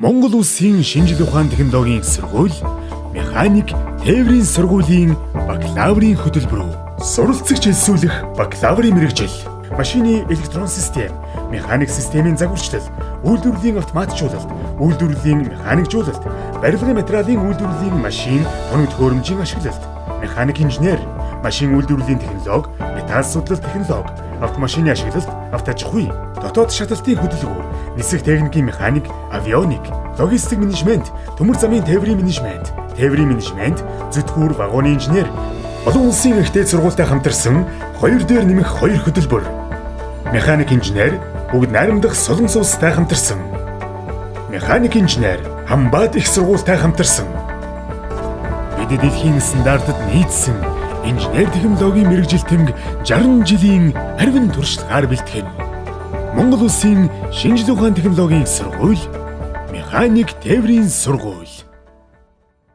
Монгол Улсын шинжлэх ухааны технологийн сургууль, механик, тээврийн сургуулийн бакалаврын хөтөлбөр рүү суралцагч хэлсүүлэх бакалаврын мэргэжил, машины электрон систем, механик системийн загварчлал, үйлдвэрлэлийн автоматжуулалт, үйлдвэрлэлийн механикжуулалт, барилгын материалын үйлдвэрлэлийн машин, өнөг төхөөрөмжийн ашиглалт, механик инженер, машин үйлдвэрлэлийн технологи, металл судлал технологи, автомашины ашиглалт, автоаж ахуй, дотоод шаталтын хөдөлгүүр, нисэх техникийн механик, авионик, логистик менежмент, төмөр замын тээврийн менежмент, зүтгүүр вагоны инженер, олон улсын ихтэй сургуультай хамтарсан 2 дээр нэмэх 2 хөтөлбөр. Механик инженер бүгд найрамдах Солонгос улстай хамтарсан. Механик инженер Хамбат их сургуультай хамтарсан. Бид дэлхийн стандартад нийцсэн инженер технологийн мэргэжил тэмг 60 жилийн арвин туршлагаар бэлтгэн. Монгол Улсын шинжлэх ухааны технологийн сургууль, механик тээврийн сургууль.